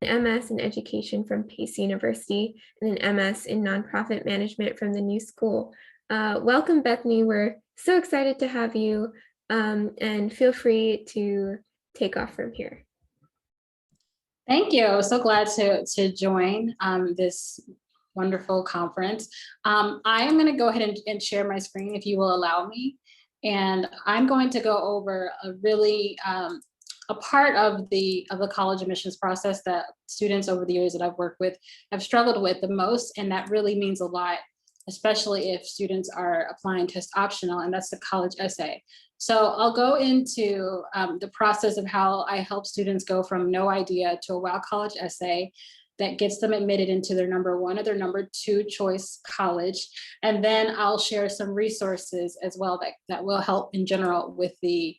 an MS in education from Pace University, and an MS in nonprofit management from the New School. Welcome, Bethany. We're so excited to have you, and feel free to take off from here. Thank you. So glad to join this wonderful conference. I am going to go ahead and share my screen if you will allow me. And I'm going to go over a really a part of the college admissions process that students over the years that I've worked with have struggled with the most. And that really means a lot, especially if students are applying test optional, and that's the college essay. So I'll go into the process of how I help students go from no idea to a wow college essay that gets them admitted into their number one or their number two choice college. And then I'll share some resources as well that will help in general with the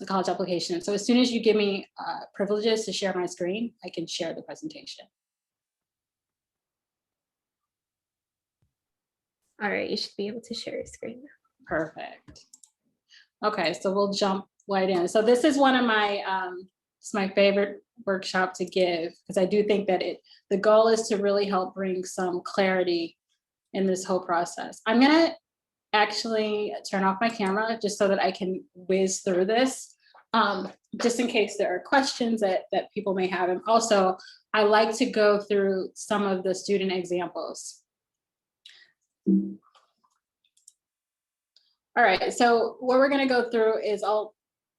college application. So as soon as you give me privileges to share my screen, I can share the presentation. All right, you should be able to share your screen now. Perfect. Okay, so we'll jump right in. So this is one of my, it's my favorite workshop to give, because I do think that the goal is to really help bring some clarity in this whole process. I'm gonna actually turn off my camera just so that I can whiz through this, just in case there are questions that people may have. And also, I like to go through some of the student examples. All right, so what we're gonna go through is I'll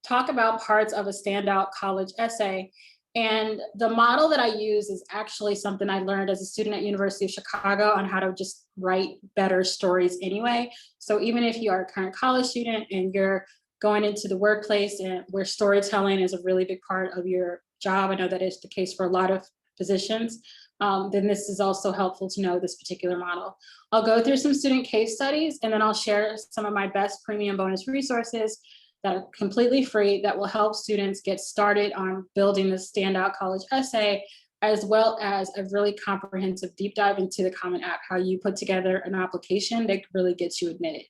talk about parts of a standout college essay. And the model that I use is actually something I learned as a student at University of Chicago on how to just write better stories anyway. So even if you are a current college student and you're going into the workplace and where storytelling is a really big part of your job, I know that is the case for a lot of positions, then this is also helpful to know this particular model. I'll go through some student case studies, and then I'll share some of my best premium bonus resources that are completely free that will help students get started on building the standout college essay, as well as a really comprehensive deep dive into the Common App, how you put together an application that really gets you admitted.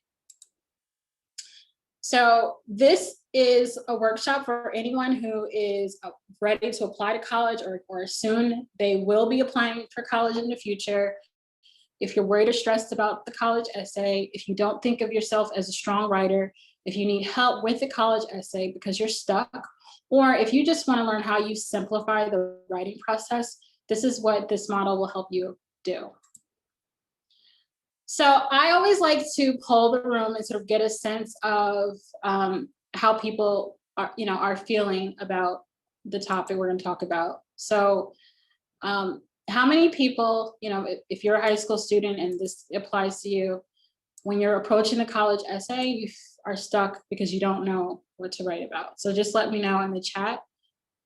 So this is a workshop for anyone who is ready to apply to college or soon they will be applying for college in the future. If you're worried or stressed about the college essay, if you don't think of yourself as a strong writer, if you need help with the college essay because you're stuck, or if you just want to learn how you simplify the writing process, this is what this model will help you do. So I always like to poll the room and sort of get a sense of how people are feeling about the topic we're going to talk about. So how many people, if you're a high school student and this applies to you, when you're approaching the college essay, you are stuck because you don't know what to write about. So just let me know in the chat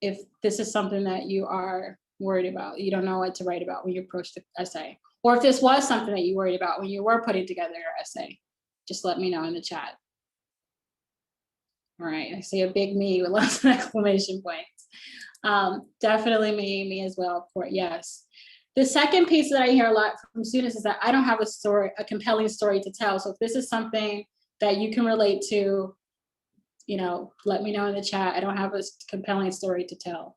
if this is something that you are worried about. You don't know what to write about when you approach the essay. Or if this was something that you worried about when you were putting together your essay, just let me know in the chat. All right, I see a big me with lots of exclamation points. Definitely me as well, of course, yes. The second piece that I hear a lot from students is that I don't have a compelling story to tell. So if this is something that you can relate to, let me know in the chat. I don't have a compelling story to tell.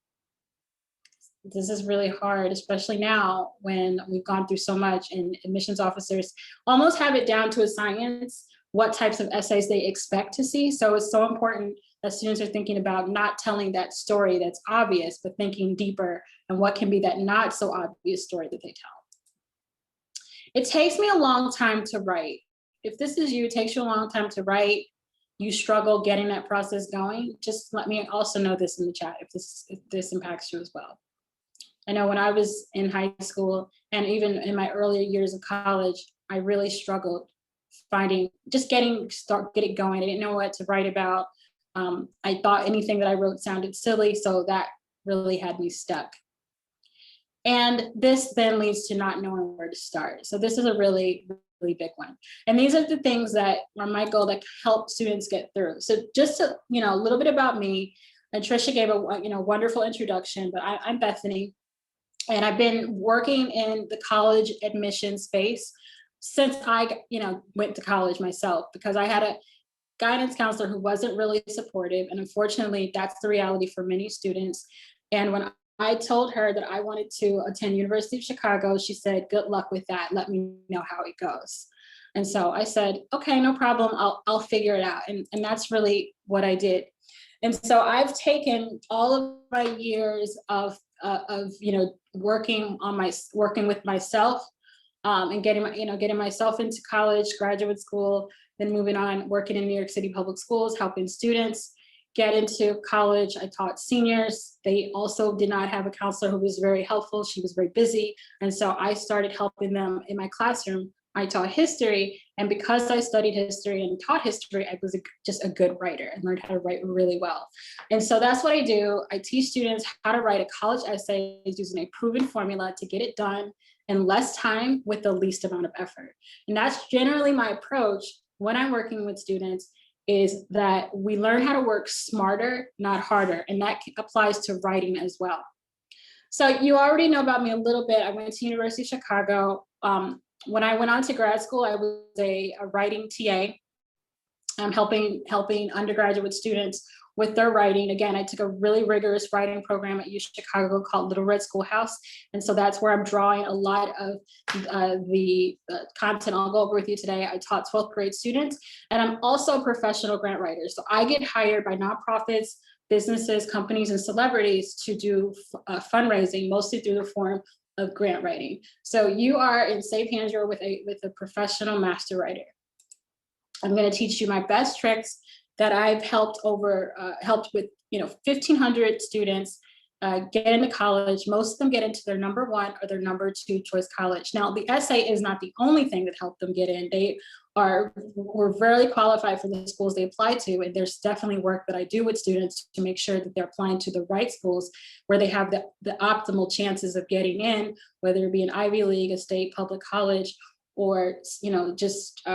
This is really hard, especially now when we've gone through so much and admissions officers almost have it down to a science what types of essays they expect to see. So it's so important that students are thinking about not telling that story that's obvious, but thinking deeper and what can be that not so obvious story that they tell. It takes me a long time to write. If this is you, it takes you a long time to write, you struggle getting that process going, just let me also know this in the chat if this impacts you as well. I know when I was in high school and even in my earlier years of college, I really struggled getting it going. I didn't know what to write about. I thought anything that I wrote sounded silly, so that really had me stuck. And this then leads to not knowing where to start. So this is a really, really big one. And these are the things that are my goal to help students get through. So just to, a little bit about me, and Trisha gave a wonderful introduction, but I'm Bethany, and I've been working in the college admission space since I, went to college myself, because I had a guidance counselor who wasn't really supportive. And unfortunately, that's the reality for many students. And when I told her that I wanted to attend University of Chicago. She said, good luck with that. Let me know how it goes. And so I said, okay, no problem. I'll figure it out. And that's really what I did. And so I've taken all of my years of working with myself, and getting myself into college, graduate school, then moving on, working in New York City public schools, helping students get into college. I taught seniors. They also did not have a counselor who was very helpful. She was very busy. And so I started helping them in my classroom. I taught history. And because I studied history and taught history, I was just a good writer and learned how to write really well. And so that's what I do. I teach students how to write a college essay using a proven formula to get it done in less time with the least amount of effort. And that's generally my approach when I'm working with students, is that we learn how to work smarter, not harder. And that applies to writing as well. So you already know about me a little bit. I went to University of Chicago. When I went on to grad school, I was a writing TA. I'm helping undergraduate students with their writing. Again, I took a really rigorous writing program at U Chicago called Little Red Schoolhouse. And so that's where I'm drawing a lot of the content I'll go over with you today. I taught 12th grade students, and I'm also a professional grant writer. So I get hired by nonprofits, businesses, companies, and celebrities to do fundraising, mostly through the form of grant writing. So you are in safe hands. You're with a professional master writer. I'm going to teach you my best tricks that I've helped with 1,500 students get into college. Most of them get into their number one or their number two choice college. Now, the essay is not the only thing that helped them get in. They were very qualified for the schools they apply to, and there's definitely work that I do with students to make sure that they're applying to the right schools where they have the optimal chances of getting in, whether it be an Ivy League, a state public college, or just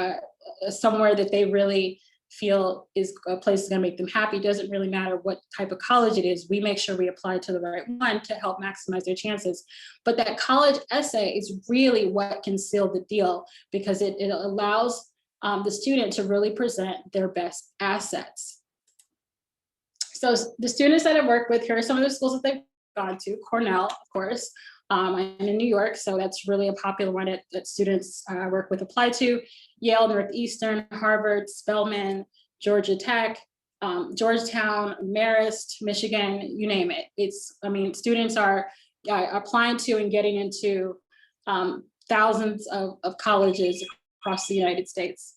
somewhere that they really feel is a place that's going to make them happy. It doesn't really matter what type of college it is. We make sure we apply to the right one to help maximize their chances. But that college essay is really what can seal the deal, because it allows the student to really present their best assets. So the students that I work with, here are some of the schools that they've gone to. Cornell, of course. I'm in New York, so that's really a popular one that students work with apply to. Yale, Northeastern, Harvard, Spelman, Georgia Tech, Georgetown, Marist, Michigan, you name it. Students are applying to and getting into thousands of colleges across the United States.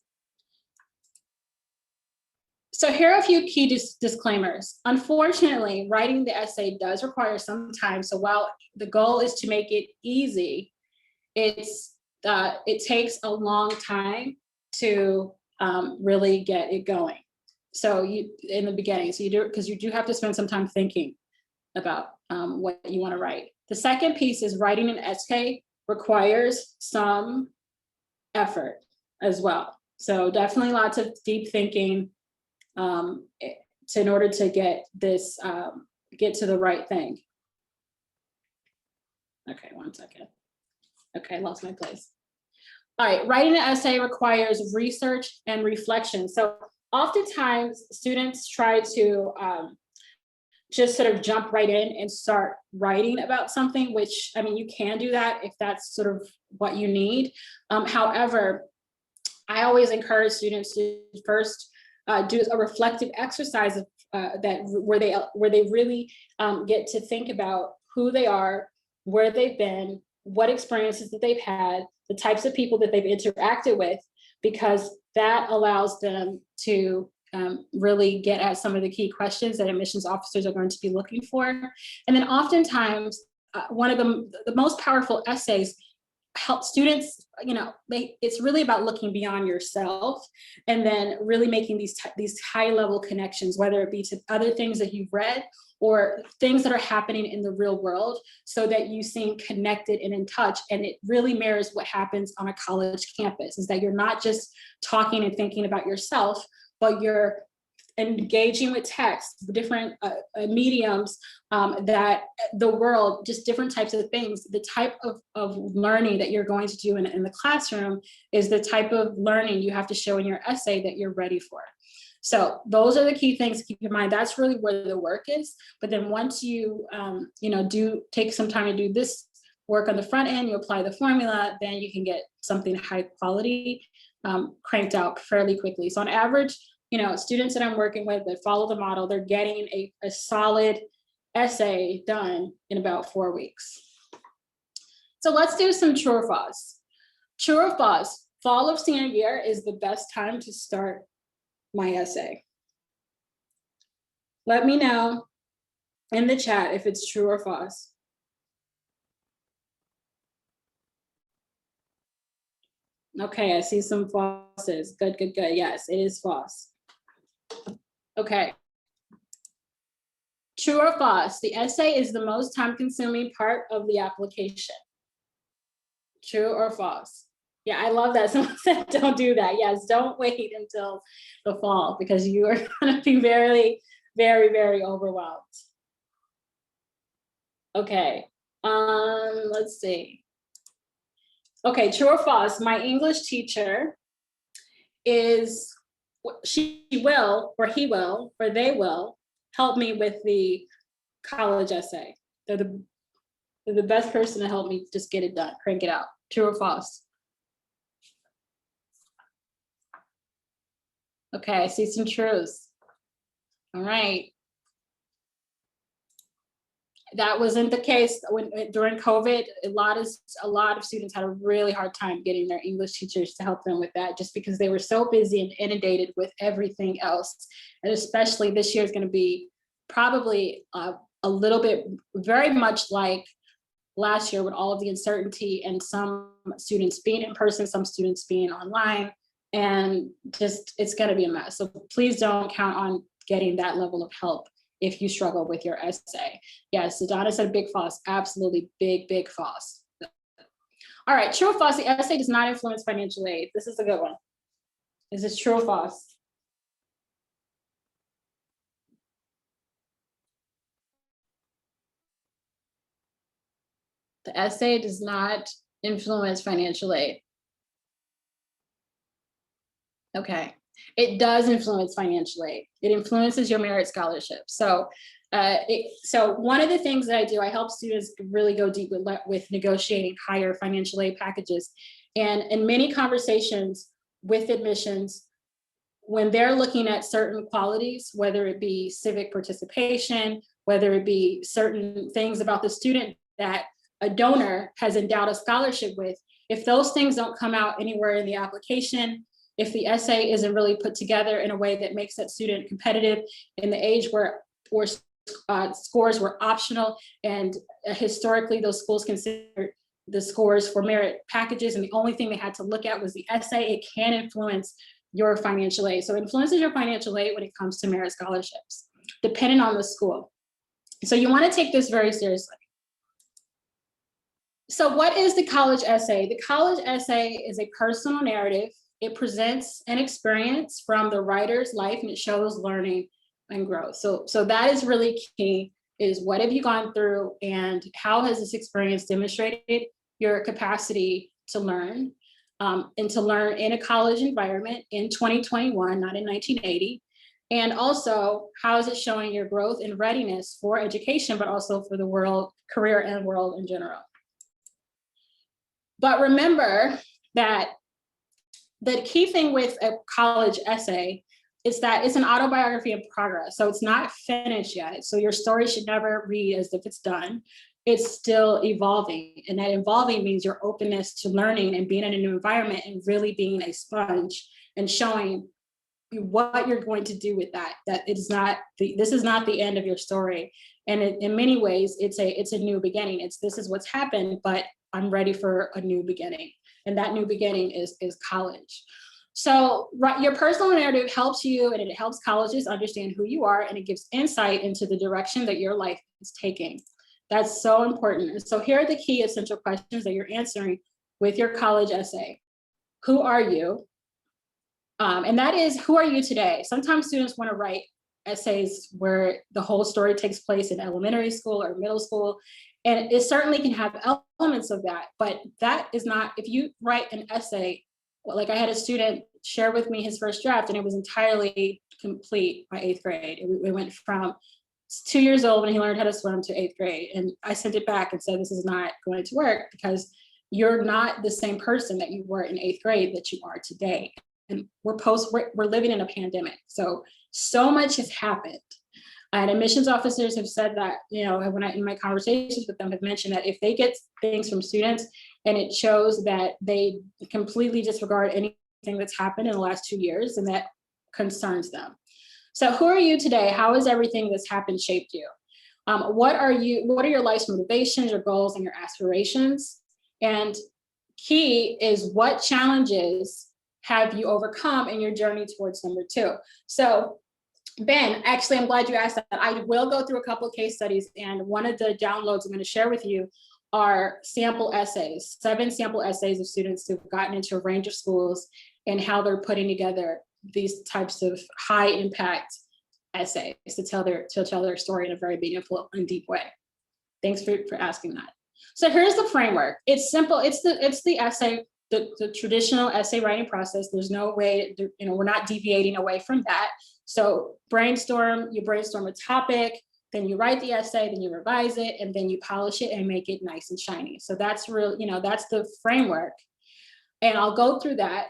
So here are a few key disclaimers. Unfortunately, writing the essay does require some time. So while the goal is to make it easy, it takes a long time to really get it going. So in the beginning, because you do have to spend some time thinking about what you want to write. The second piece is writing an essay requires some effort as well. So definitely lots of deep thinking in order to get to the right thing. Okay, 1 second. Okay, I lost my place. All right, writing an essay requires research and reflection. So oftentimes students try to just sort of jump right in and start writing about something, which, you can do that if that's sort of what you need. However, I always encourage students to first do a reflective exercise where they really get to think about who they are, where they've been, what experiences that they've had, the types of people that they've interacted with, because that allows them to really get at some of the key questions that admissions officers are going to be looking for. And then oftentimes, one of the most powerful essays help students, it's really about looking beyond yourself and then really making these high level connections, whether it be to other things that you've read or things that are happening in the real world, so that you seem connected and in touch. And it really mirrors what happens on a college campus, is that you're not just talking and thinking about yourself, but you're engaging with text, different mediums, that the world, just different types of things. The type of learning that you're going to do in the classroom is the type of learning you have to show in your essay that you're ready for. So those are the key things to keep in mind. That's really where the work is. But then once you, do take some time to do this work on the front end, you apply the formula, then you can get something high quality cranked out fairly quickly. So on average, students that I'm working with that follow the model, they're getting a solid essay done in about 4 weeks. So let's do some true or false. True or false, fall of senior year is the best time to start my essay. Let me know in the chat if it's true or false. Okay, I see some falses. Good. Yes, it is false. Okay. True or false, the essay is the most time-consuming part of the application. True or false? Yeah, I love that. Someone said don't do that. Yes, don't wait until the fall because you are going to be very, very, very overwhelmed. Okay, let's see. Okay, true or false, my English teacher she will, or he will, or they will help me with the college essay. They're the best person to help me just get it done, crank it out. True or false? Okay, I see some truths. All right. That wasn't the case during COVID. A lot of students had a really hard time getting their English teachers to help them with that, just because they were so busy and inundated with everything else. And especially this year is going to be probably a little bit very much like last year with all of the uncertainty and some students being in person, some students being online, and just it's going to be a mess. So please don't count on getting that level of help if you struggle with your essay. Yes, so Donna said big false, absolutely big false. All right, true or false, the essay does not influence financial aid. This is a good one. Is this true or false? The essay does not influence financial aid. Okay, it does influence financial aid. It influences your merit scholarship. So one of the things that I do, I help students really go deep with negotiating higher financial aid packages. And in many conversations with admissions, when they're looking at certain qualities, whether it be civic participation, whether it be certain things about the student that a donor has endowed a scholarship with, if those things don't come out anywhere in the application, if the essay isn't really put together in a way that makes that student competitive in the age where scores were optional, and historically those schools considered the scores for merit packages, and the only thing they had to look at was the essay, it can influence your financial aid. So it influences your financial aid when it comes to merit scholarships, depending on the school. So you want to take this very seriously. So what is the college essay? The college essay is a personal narrative. It presents an experience from the writer's life, and it shows learning and growth. So that is really key, is what have you gone through and how has this experience demonstrated your capacity to learn, and to learn in a college environment in 2021, not in 1980. And also, how is it showing your growth and readiness for education, but also for the world, career and world in general. But remember that the key thing with a college essay is that it's an autobiography in progress. So it's not finished yet. So your story should never read as if it's done. It's still evolving. And that evolving means your openness to learning and being in a new environment and really being a sponge and showing what you're going to do with that. That it is not this is not the end of your story. And in many ways, it's a new beginning. This is what's happened, but I'm ready for a new beginning. And that new beginning is college. So your personal narrative helps you, and it helps colleges understand who you are, and it gives insight into the direction that your life is taking. That's so important. And so here are the key essential questions that you're answering with your college essay. Who are you? And that is, who are you today? Sometimes students want to write essays where the whole story takes place in elementary school or middle school. And it certainly can have elements of that, but that is not, if you write an essay like I had a student share with me his first draft, and it was entirely complete by 8th grade. We went from 2 years old when he learned how to swim to 8th grade. And I sent it back and said, this is not going to work because you're not the same person that you were in 8th grade that you are today. And we're living in a pandemic. So much has happened. And admissions officers have said that, when in my conversations with them have mentioned that if they get things from students and it shows that they completely disregard anything that's happened in the last 2 years, and that concerns them. So who are you today? How has everything that's happened shaped you? What are your life's motivations, your goals, and your aspirations? And key is, what challenges have you overcome in your journey towards number 2? So Ben, actually, I'm glad you asked that. I will go through a couple of case studies, and one of the downloads I'm going to share with you are sample essays, 7 sample essays of students who've gotten into a range of schools and how they're putting together these types of high impact essays to tell their story in a very meaningful and deep way. Thanks for asking that. So here's the framework. It's simple. It's the essay, the traditional essay writing process. There's no way, we're not deviating away from that. So you brainstorm a topic, then you write the essay, then you revise it, and then you polish it and make it nice and shiny. So that's that's the framework. And I'll go through that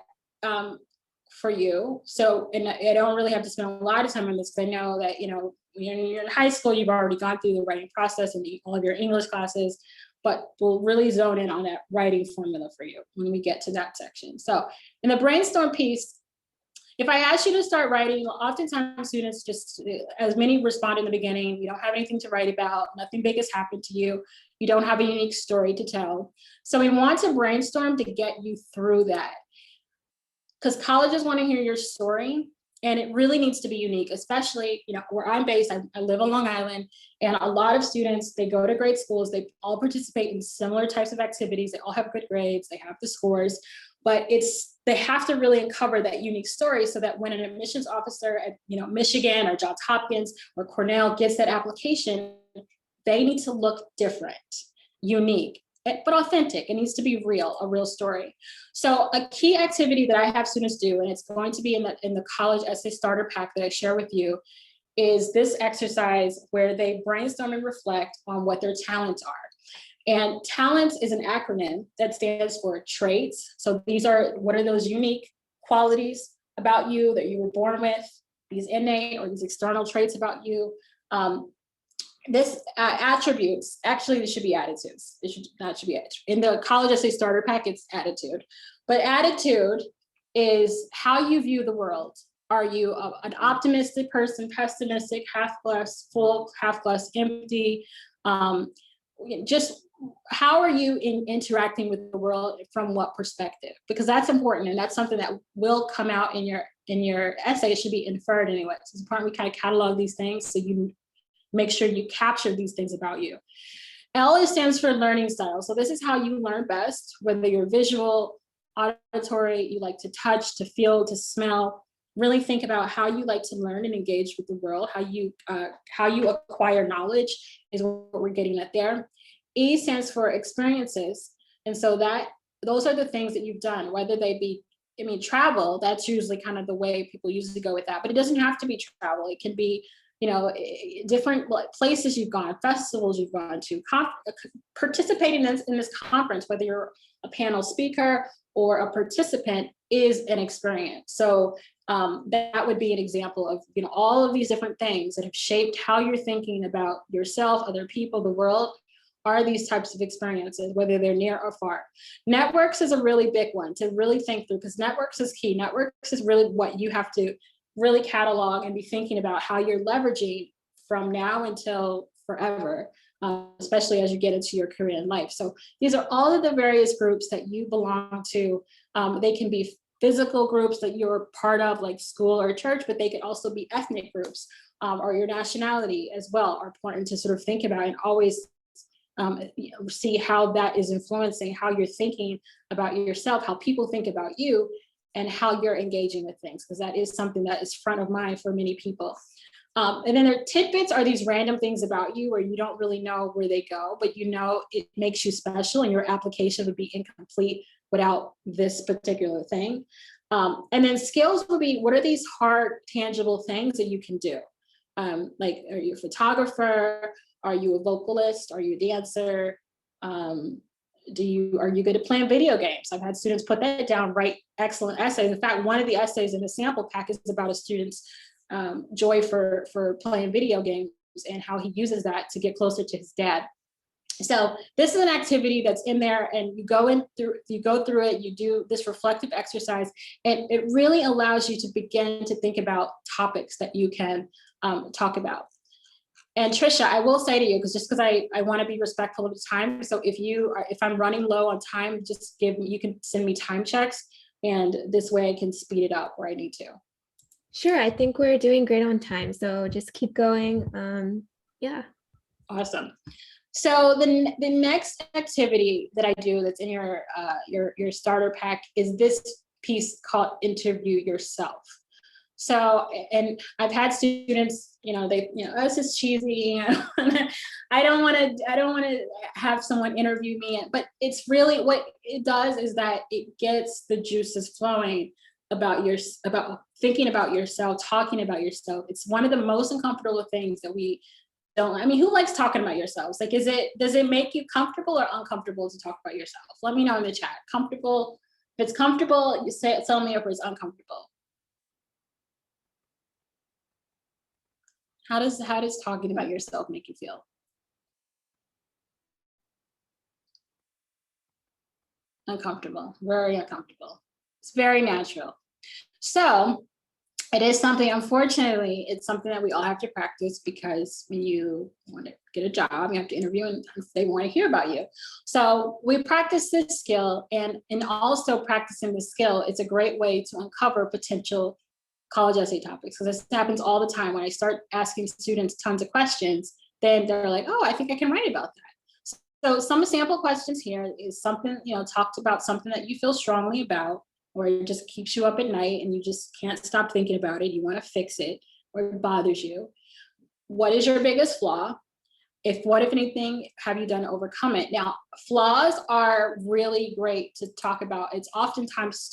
for you. So, and I don't really have to spend a lot of time on this, because I know that, when you're in high school, you've already gone through the writing process and all of your English classes, but we'll really zone in on that writing formula for you when we get to that section. So in the brainstorm piece, if I ask you to start writing, oftentimes students just, as many respond in the beginning, you don't have anything to write about, nothing big has happened to you, you don't have a unique story to tell. So we want to brainstorm to get you through that, because colleges want to hear your story, and it really needs to be unique, especially, where I'm based. I live on Long Island, and a lot of students, they go to great schools, they all participate in similar types of activities, they all have good grades, they have the scores, but they have to really uncover that unique story, so that when an admissions officer at Michigan or Johns Hopkins or Cornell gets that application, they need to look different, unique, but authentic. It needs to be real, a real story. So a key activity that I have students do, and it's going to be in the college essay starter pack that I share with you, is this exercise where they brainstorm and reflect on what their talents are. And talents is an acronym that stands for traits. So what are those unique qualities about you that you were born with, these innate or these external traits about you. This attributes, actually, this should be attitudes. It should not be in the college essay starter pack, it's attitude. But attitude is how you view the world. Are you an optimistic person, pessimistic, half glass full, half glass empty? Just how are you interacting with the world, from what perspective? Because that's important, and that's something that will come out in your essay. It should be inferred anyway. So it's important we kind of catalog these things, so you make sure you capture these things about you. L stands for learning style. So this is how you learn best, whether you're visual, auditory, you like to touch, to feel, to smell. Really think about how you like to learn and engage with the world, how you acquire knowledge is what we're getting at there. E stands for experiences. And so those are the things that you've done, whether they be, travel, that's usually kind of the way people usually go with that, but it doesn't have to be travel. It can be, different places you've gone, festivals you've gone to, participating in this conference, whether you're a panel speaker or a participant, is an experience. So that would be an example of, all of these different things that have shaped how you're thinking about yourself, other people, the world, are these types of experiences, whether they're near or far. Networks is a really big one to really think through, because networks is key. Networks is really what you have to really catalog and be thinking about how you're leveraging from now until forever, especially as you get into your career in life. So these are all of the various groups that you belong to. They can be physical groups that you're part of, like school or church, but they could also be ethnic groups, or your nationality as well, are important to sort of think about, and always see how that is influencing how you're thinking about yourself, how people think about you, and how you're engaging with things, because that is something that is front of mind for many people. And then their tidbits are these random things about you where you don't really know where they go, but it makes you special, and your application would be incomplete without this particular thing. And then skills would be, what are these hard, tangible things that you can do? Like, are you a photographer? Are you a vocalist? Are you a dancer? Are you good at playing video games? I've had students put that down, write excellent essays. In fact, one of the essays in the sample pack is about a student's joy for playing video games and how he uses that to get closer to his dad. So this is an activity that's in there, and you go through it, you do this reflective exercise, and it really allows you to begin to think about topics that you can talk about. And Trisha, I will say to you, because I want to be respectful of the time. So if I'm running low on time, just you can send me time checks, and this way I can speed it up where I need to. Sure, I think we're doing great on time, so just keep going. Yeah. Awesome. So the next activity that I do that's in your starter pack is this piece called Interview Yourself. So, and I've had students, this is cheesy. I don't want to have someone interview me, but it's really, what it does is that it gets the juices flowing about thinking about yourself, talking about yourself. It's one of the most uncomfortable things that we don't. I mean, who likes talking about yourselves? Like, does it make you comfortable or uncomfortable to talk about yourself? Let me know in the chat. Comfortable. If it's comfortable, you say it. Tell me if it's uncomfortable. How does talking about yourself make you feel? Uncomfortable. Very uncomfortable. It's very natural. So it is something, unfortunately, it's something that we all have to practice, because when you want to get a job, you have to interview and they want to hear about you. So we practice this skill, and also practicing this skill, it's a great way to uncover potential college essay topics, because this happens all the time. When I start asking students tons of questions, then they're like, oh, I think I can write about that. So some sample questions here is something, talked about something that you feel strongly about, or it just keeps you up at night and you just can't stop thinking about it. You want to fix it, or it bothers you. What is your biggest flaw? What, if anything, have you done to overcome it? Now, flaws are really great to talk about. It's oftentimes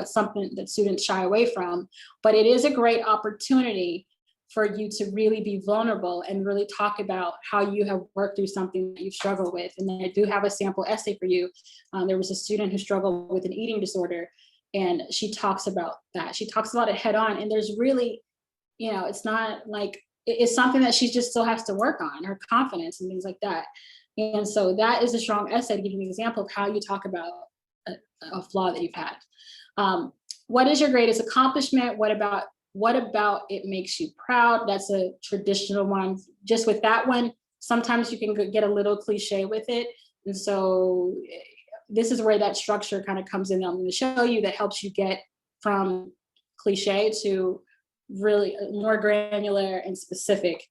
something that students shy away from, but it is a great opportunity for you to really be vulnerable and really talk about how you have worked through something that you've struggled with. And I do have a sample essay for you. There was a student who struggled with an eating disorder, and she talks about that. She talks about it head on, and there's really, it's not like, it's something that she just still has to work on, her confidence and things like that. And so that is a strong essay to give you an example of how you talk about a flaw that you've had. What is your greatest accomplishment? What about it makes you proud? That's a traditional one. Just with that one, sometimes you can get a little cliche with it. And so this is where that structure kind of comes in. I'm going to show you that helps you get from cliche to really more granular and specific,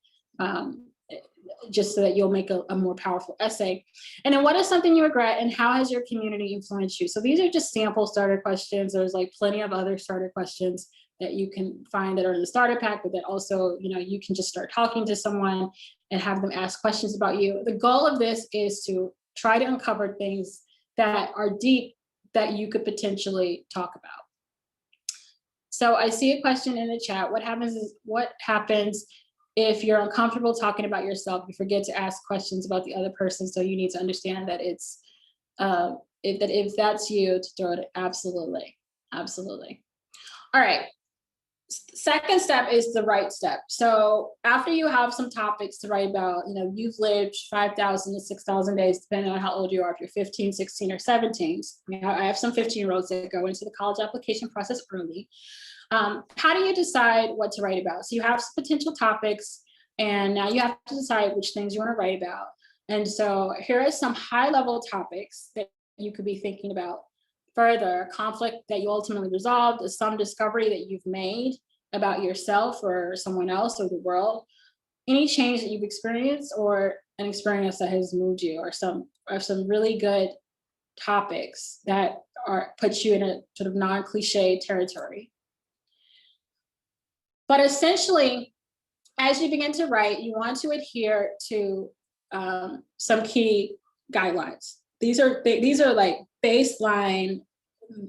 just so that you'll make a more powerful essay. And then, what is something you regret, and how has your community influenced you? So these are just sample starter questions. There's like plenty of other starter questions that you can find that are in the starter pack, but that also, you can just start talking to someone and have them ask questions about you. The goal of this is to try to uncover things that are deep that you could potentially talk about. So I see a question in the chat. What happens if you're uncomfortable talking about yourself? You forget to ask questions about the other person. So you need to understand that it's if that's you, to throw it. Absolutely. Absolutely. All right. Second step is the write step. So after you have some topics to write about, you've lived 5,000 to 6,000 days, depending on how old you are, if you're 15, 16, or 17. I have some 15-year-olds that go into the college application process early. How do you decide what to write about? So you have some potential topics, and now you have to decide which things you want to write about. And so here are some high-level topics that you could be thinking about. Further, conflict that you ultimately resolved, some discovery that you've made about yourself or someone else or the world, any change that you've experienced, or an experience that has moved you, or some really good topics that put you in a sort of non-cliche territory. But essentially, as you begin to write, you want to adhere to some key guidelines. These are like baseline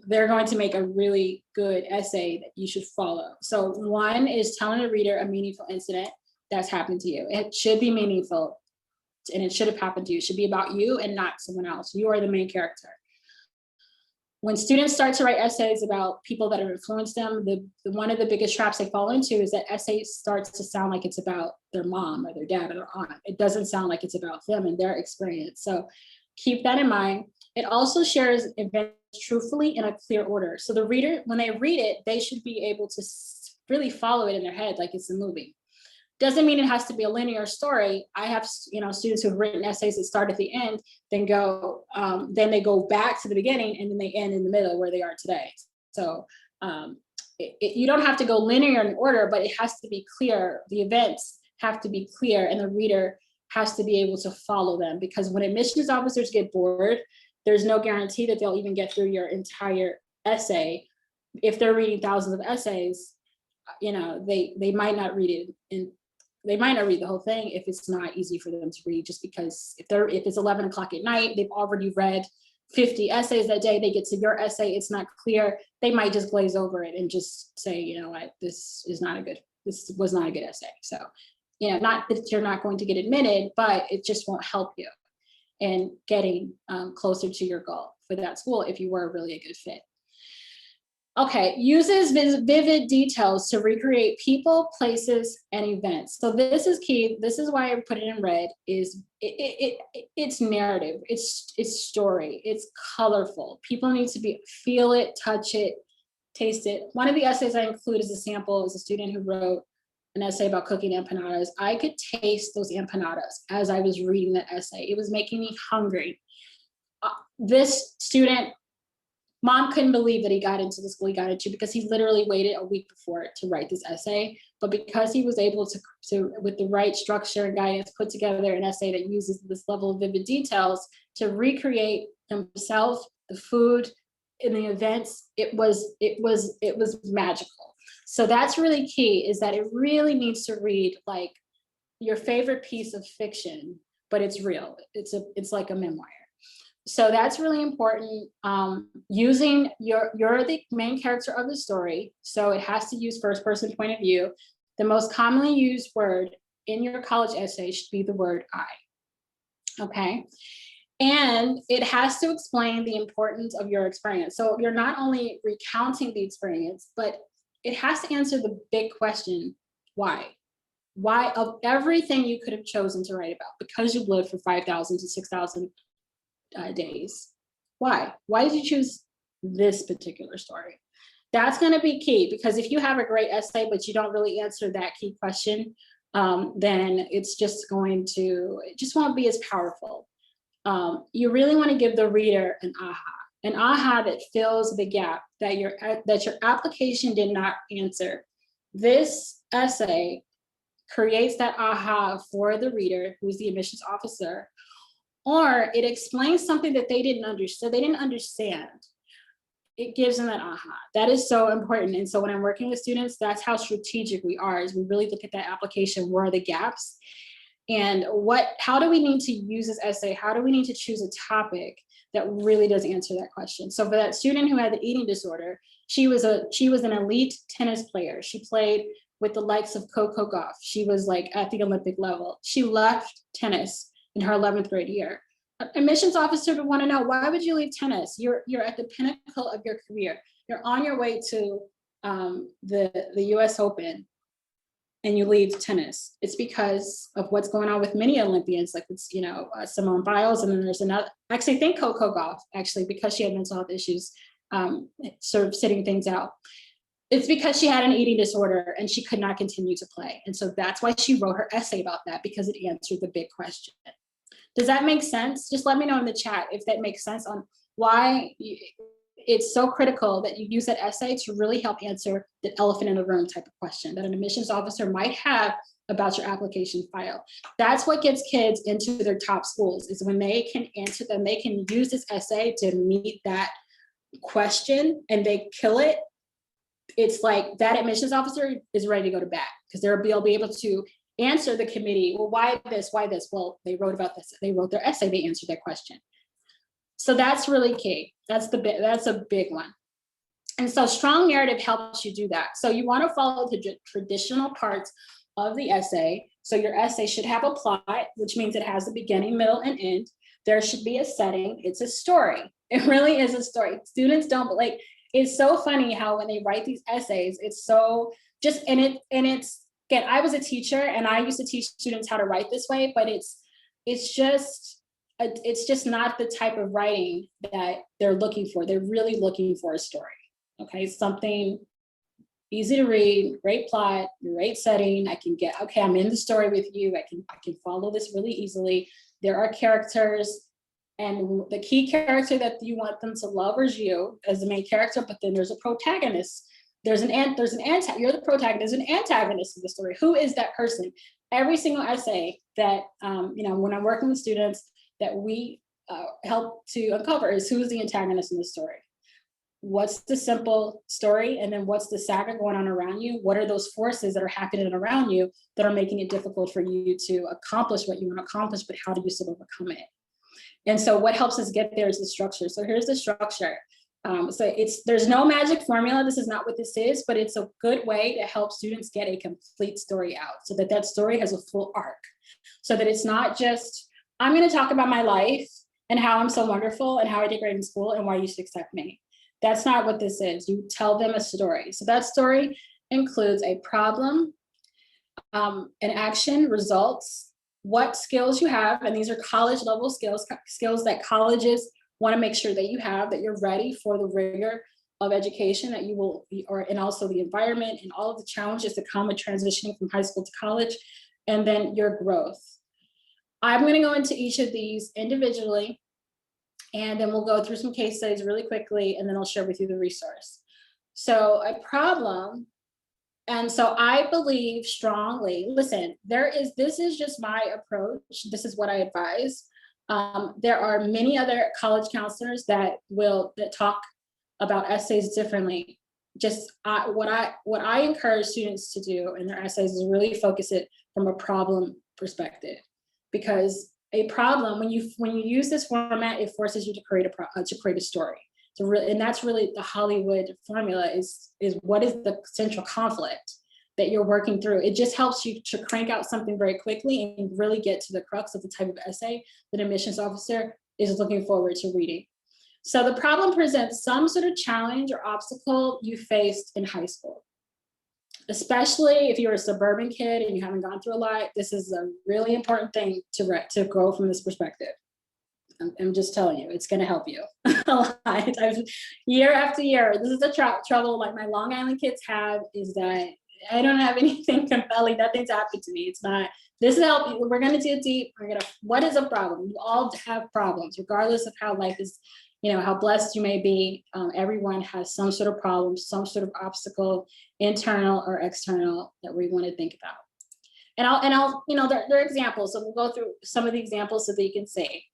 they're going to make a really good essay that you should follow. So one is telling the reader a meaningful incident that's happened to you. It should be meaningful, and it should have happened to you. It should be about you and not someone else. You are the main character. When students start to write essays about people that have influenced them, one of the biggest traps they fall into is that essay starts to sound like it's about their mom or their dad or their aunt. It doesn't sound like it's about them and their experience. So keep that in mind. It also shares events truthfully in a clear order. So the reader, when they read it, they should be able to really follow it in their head like it's a movie. Doesn't mean it has to be a linear story. I have, students who've written essays that start at the end, then they go back to the beginning, and then they end in the middle where they are today. So you don't have to go linear in order, but it has to be clear. The events have to be clear, and the reader has to be able to follow them, because when admissions officers get bored, there's no guarantee that they'll even get through your entire essay. If they're reading thousands of essays, they might not read it, they might not read the whole thing if it's not easy for them to read, just because if it's 11 o'clock at night, they've already read 50 essays that day, they get to your essay, it's not clear, they might just glaze over it and just say, you know what, this was not a good essay. So, not that you're not going to get admitted, but it just won't help you in getting closer to your goal for that school if you were really a good fit. Okay, uses vivid details to recreate people, places, and events. So this is key. This is why I put it in red. It's narrative, it's story, it's colorful. People need to feel it, touch it, taste it. One of the essays I include as a sample is a student who wrote an essay about cooking empanadas. I could taste those empanadas as I was reading that essay. It was making me hungry. This student, mom couldn't believe that he got into the school he got into, because he literally waited a week before to write this essay. But because he was able to with the right structure and guidance, put together an essay that uses this level of vivid details to recreate himself, the food, in the events, it was magical. So that's really key, is that it really needs to read like your favorite piece of fiction, but it's real. It's like a memoir. So that's really important. Using you're the main character of the story, so it has to use first person point of view. The most commonly used word in your college essay should be the word I. Okay. And it has to explain the importance of your experience. So you're not only recounting the experience, but it has to answer the big question, why? Why, of everything you could have chosen to write about, because you've lived for 5,000 to 6,000 days. Why? Why did you choose this particular story? That's going to be key, because if you have a great essay, but you don't really answer that key question, then it just won't be as powerful. You really want to give the reader an aha that fills the gap that your application did not answer. This essay creates that aha for the reader, who's the admissions officer, or it explains something that they didn't understand. It gives them that aha. That is so important. And so when I'm working with students, that's how strategic we are, is we really look at that application. Where are the gaps? And how do we need to use this essay? How do we need to choose a topic that really does answer that question? So for that student who had the eating disorder, she was an elite tennis player. She played with the likes of Coco Gauff. She was like at the Olympic level. She left tennis in her 11th grade year. Admissions officer would want to know, why would you leave tennis? You're at the pinnacle of your career. You're on your way to the US Open, and you leave tennis. It's because of what's going on with many Olympians, like it's, Simone Biles, and then there's another, actually I think Coco Gauff, actually, because she had mental health issues, sort of sitting things out. It's because she had an eating disorder and she could not continue to play. And so that's why she wrote her essay about that, because it answered the big question. Does that make sense? Just let me know in the chat if that makes sense on why it's so critical that you use that essay to really help answer the elephant in the room type of question that an admissions officer might have about your application file. That's what gets kids into their top schools, is when they can answer them, they can use this essay to meet that question and they kill it. It's like that admissions officer is ready to go to bat, because they'll be able to answer the committee. Well, why this? Why this? Well, they wrote about this. They wrote their essay. They answered that question. So that's really key. That's a big one. And so strong narrative helps you do that. So you want to follow the traditional parts of the essay. So your essay should have a plot, which means it has a beginning, middle, and end. There should be a setting. It's a story. It really is a story. Students don't like, it's so funny how when they write these essays, it's so just, it's, again, I was a teacher and I used to teach students how to write this way, but it's just not the type of writing that they're looking for. They're really looking for a story. Okay, something easy to read, great plot, great setting. I'm in the story with you. I can follow this really easily. There are characters, and the key character that you want them to love is you as the main character, but then there's a protagonist. You're the protagonist, an antagonist of the story. Who is that person? Every single essay that, when I'm working with students that we help to uncover is who's the antagonist in the story. What's the simple story, and then what's the saga going on around you? What are those forces that are happening around you that are making it difficult for you to accomplish what you want to accomplish, but how do you still overcome it? And so what helps us get there is the structure. So here's the structure. There's no magic formula. This is not what this is, but it's a good way to help students get a complete story out so that story has a full arc. So that it's not just, I'm going to talk about my life and how I'm so wonderful and how I did great in school and why you should accept me. That's not what this is. You tell them a story. So that story includes a problem, an action, results, what skills you have, and these are college level skills that colleges want to make sure that you have, that you're ready for the rigor of education that you will, and also the environment and all of the challenges that come with transitioning from high school to college, and then your growth. I'm going to go into each of these individually, and then we'll go through some case studies really quickly, and then I'll share with you the resource. So a problem, and so I believe strongly, listen, this is just my approach. This is what I advise. There are many other college counselors that talk about essays differently. What I encourage students to do in their essays is really focus it from a problem perspective, because a problem, when you use this format, it forces you to create a story. And that's really the Hollywood formula is what is the central conflict that you're working through. It just helps you to crank out something very quickly and really get to the crux of the type of essay that an admissions officer is looking forward to reading. So the problem presents some sort of challenge or obstacle you faced in high school. Especially if you're a suburban kid and you haven't gone through a lot, this is a really important thing to grow from this perspective. I'm just telling you, it's going to help you a lot. Year after year, this is the trouble like my Long Island kids have, is that I don't have anything compelling. Nothing's happened to me. It's not, this is help. We're going to do deep. What is a problem? We all have problems, regardless of how life is, how blessed you may be. Everyone has some sort of problem, some sort of obstacle, internal or external, that we want to think about. And I'll there are examples. So we'll go through some of the examples so that you can see.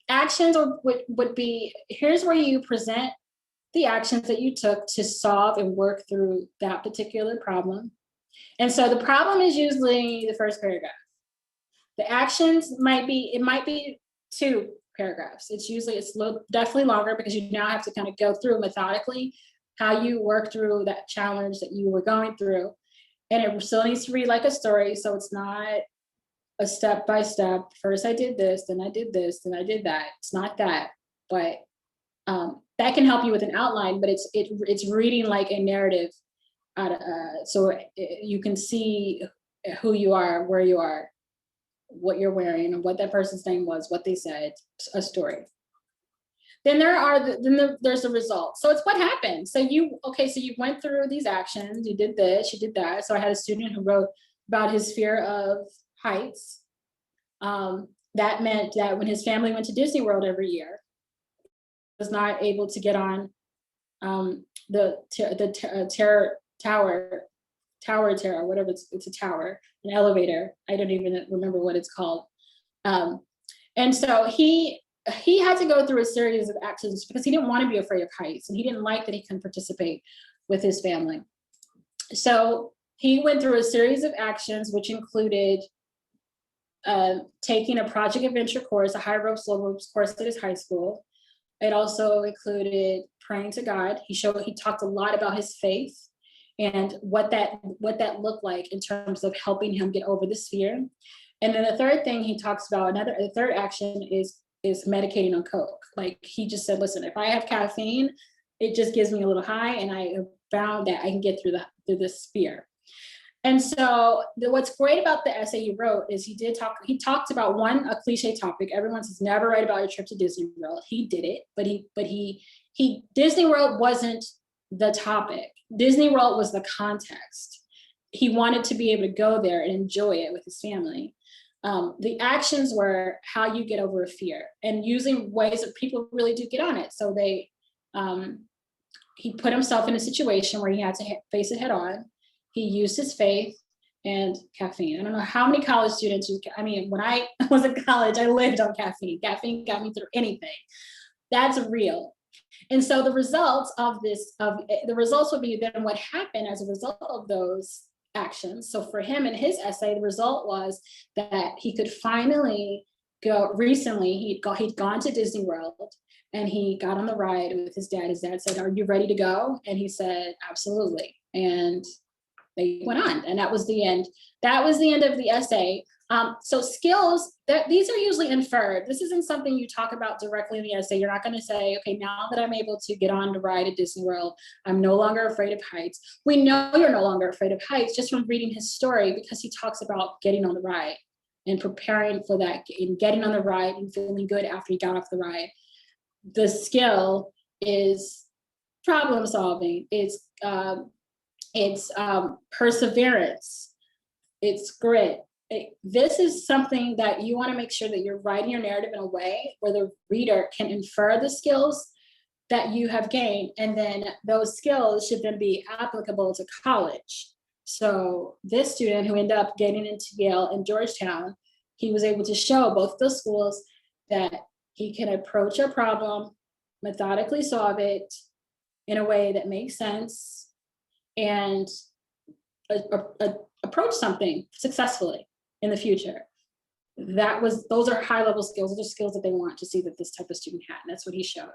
Actions would be, here's where you present the actions that you took to solve and work through that particular problem. And so the problem is usually the first paragraph. The actions might be 2 paragraphs. It's definitely longer, because you now have to kind of go through methodically how you work through that challenge that you were going through. And it still needs to read like a story. So it's not a step by step. First I did this, then I did this, then I did that. It's not that, but that can help you with an outline, but it's reading like a narrative, so you can see who you are, where you are, what you're wearing, and what that person's name was, what they said, a story. Then there's the result. So it's what happened. So you went through these actions, you did this, you did that. So I had a student who wrote about his fear of heights. That meant that when his family went to Disney World every year, was not able to get on the tower, whatever, it's a tower, an elevator. I don't even remember what it's called. And so he had to go through a series of actions because he didn't want to be afraid of heights, and he didn't like that he couldn't participate with his family. So he went through a series of actions, which included taking a project adventure course, a high ropes, low ropes course at his high school. It also included praying to God. He talked a lot about his faith and what that looked like in terms of helping him get over this fear. And then the third thing he talks about, the third action is medicating on coke. Like he just said, listen, if I have caffeine, it just gives me a little high, and I have found that I can get through this fear. And so what's great about the essay he wrote is he talked about a cliche topic. Everyone says never write about your trip to Disney World. He did it, but Disney World wasn't the topic. Disney World was the context. He wanted to be able to go there and enjoy it with his family. The actions were how you get over a fear and using ways that people really do get on it. So he put himself in a situation where he had to face it head on. He used his faith and caffeine. I don't know how many college students when I was in college, I lived on caffeine. Caffeine got me through anything. That's real. And so the results would be then what happened as a result of those actions. So for him in his essay, the result was that he could finally go. Recently, he'd gone to Disney World and he got on the ride with his dad. His dad said, "Are you ready to go?" And he said, "Absolutely." And they went on, and that was the end. That was the end of the essay. So skills, these are usually inferred. This isn't something you talk about directly in the essay. You're not going to say, okay, now that I'm able to get on the ride at Disney World, I'm no longer afraid of heights. We know you're no longer afraid of heights just from reading his story, because he talks about getting on the ride and preparing for that and getting on the ride and feeling good after he got off the ride. The skill is problem solving. It's perseverance. It's grit. This is something that you want to make sure that you're writing your narrative in a way where the reader can infer the skills that you have gained, and then those skills should then be applicable to college. So this student who ended up getting into Yale and Georgetown, he was able to show both those schools that he can approach a problem, methodically solve it in a way that makes sense, and approach something successfully in the future. Those are high level skills. Those are skills that they want to see that this type of student had, and that's what he showed.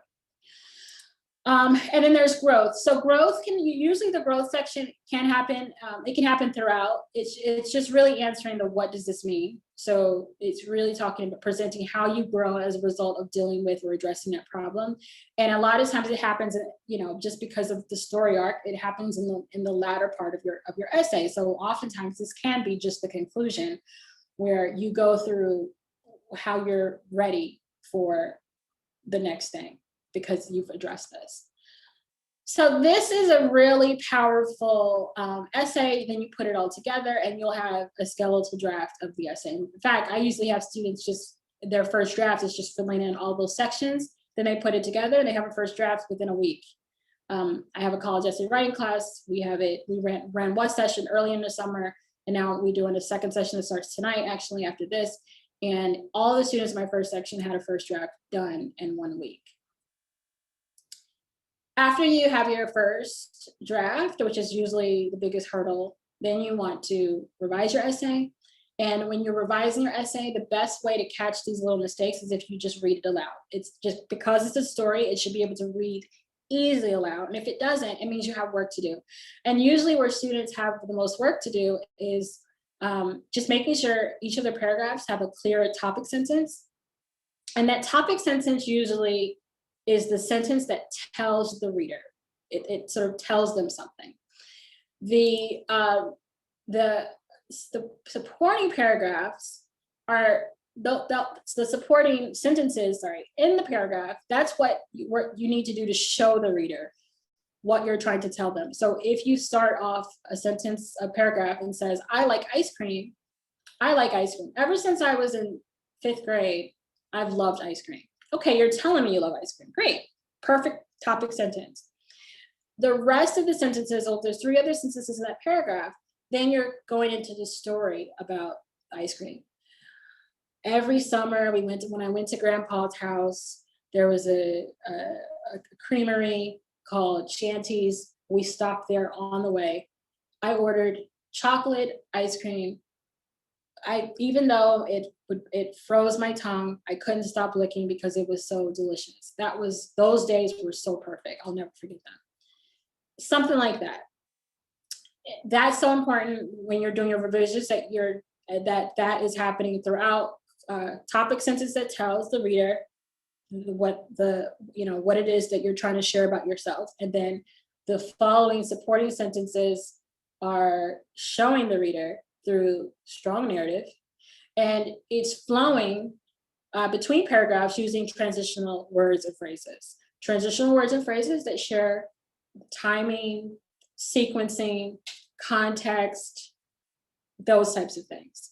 And then there's growth. So growth usually the growth section can happen. It can happen throughout. It's just really answering the what does this mean? So it's really talking about presenting how you grow as a result of dealing with or addressing that problem. And a lot of times it happens, just because of the story arc, it happens in the latter part of your essay. So oftentimes this can be just the conclusion where you go through how you're ready for the next thing, because you've addressed this. So this is a really powerful essay. Then you put it all together and you'll have a skeletal draft of the essay. In fact, I usually have students their first draft is just filling in all those sections. Then they put it together and they have a first draft within a week. I have a college essay writing class. We ran one session early in the summer, and now we're doing a second session that starts tonight, actually, after this. And all the students in my first section had a first draft done in 1 week. After you have your first draft, which is usually the biggest hurdle, then you want to revise your essay. And when you're revising your essay, the best way to catch these little mistakes is if you just read it aloud. It's just because it's a story, it should be able to read easily aloud. And if it doesn't, it means you have work to do. And usually where students have the most work to do is just making sure each of their paragraphs have a clear topic sentence. And that topic sentence usually is the sentence that tells the reader. It sort of tells them something. The supporting paragraphs are the supporting sentences, in the paragraph. That's what you need to do to show the reader what you're trying to tell them. So if you start off a paragraph and says, I like ice cream. I like ice cream. Ever since I was in 5th grade, I've loved ice cream. Okay, you're telling me you love ice cream. Great, perfect topic sentence. The rest of the sentences, there's 3 other sentences in that paragraph, then you're going into the story about ice cream. Every summer when I went to Grandpa's house, there was a creamery called Shanty's. We stopped there on the way. I ordered chocolate ice cream, even though it froze my tongue, I couldn't stop licking because it was so delicious. Those days were so perfect. I'll never forget them. Something like that. That's so important when you're doing your revisions, that is happening throughout. Topic sentence that tells the reader what it is that you're trying to share about yourself, and then the following supporting sentences are showing the reader through strong narrative, and it's flowing between paragraphs using transitional words and phrases. Transitional words and phrases that share timing, sequencing, context, those types of things.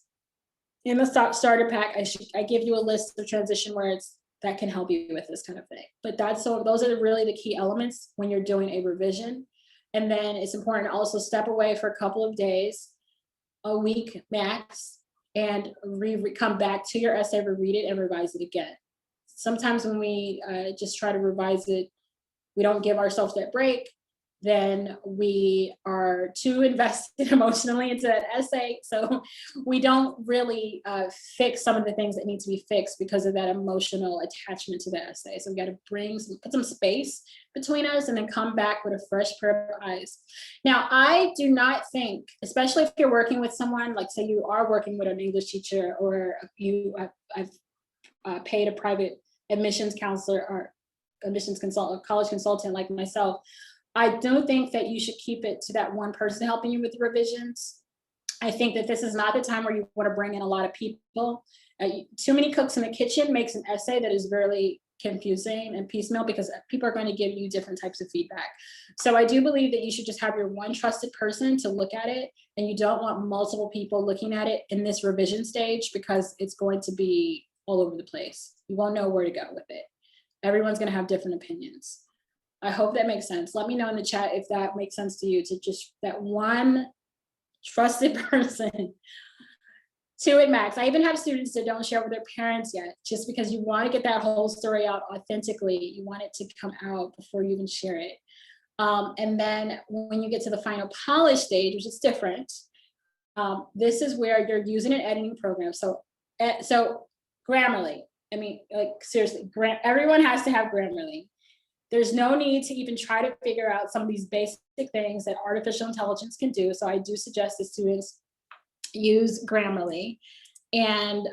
In the starter pack, I give you a list of transition words that can help you with this kind of thing. But those are really the key elements when you're doing a revision. And then it's important to also step away for a couple of days, a week max, and come back to your essay, reread it, and revise it again. Sometimes when we just try to revise it, we don't give ourselves that break. Then we are too invested emotionally into that essay. So we don't really fix some of the things that need to be fixed because of that emotional attachment to the essay. So we got to put some space between us and then come back with a fresh pair of eyes. Now, I do not think, especially if you're working with someone, like say you are working with an English teacher, or I've paid a private admissions counselor or admissions consultant, college consultant like myself. I don't think that you should keep it to that one person helping you with the revisions. I think that this is not the time where you want to bring in a lot of people. Too many cooks in the kitchen makes an essay that is very confusing and piecemeal because people are going to give you different types of feedback. So I do believe that you should just have your one trusted person to look at it, and you don't want multiple people looking at it in this revision stage because it's going to be all over the place. You won't know where to go with it. Everyone's going to have different opinions. I hope that makes sense. Let me know in the chat if that makes sense to you, to just that one trusted person to it max. I even have students that don't share with their parents yet, just because you want to get that whole story out authentically. You want it to come out before you even share it. And then when you get to the final polish stage, which is different, this is where you're using an editing program. So Grammarly, I mean, like seriously, everyone has to have Grammarly. There's no need to even try to figure out some of these basic things that artificial intelligence can do. So I do suggest that students use Grammarly. And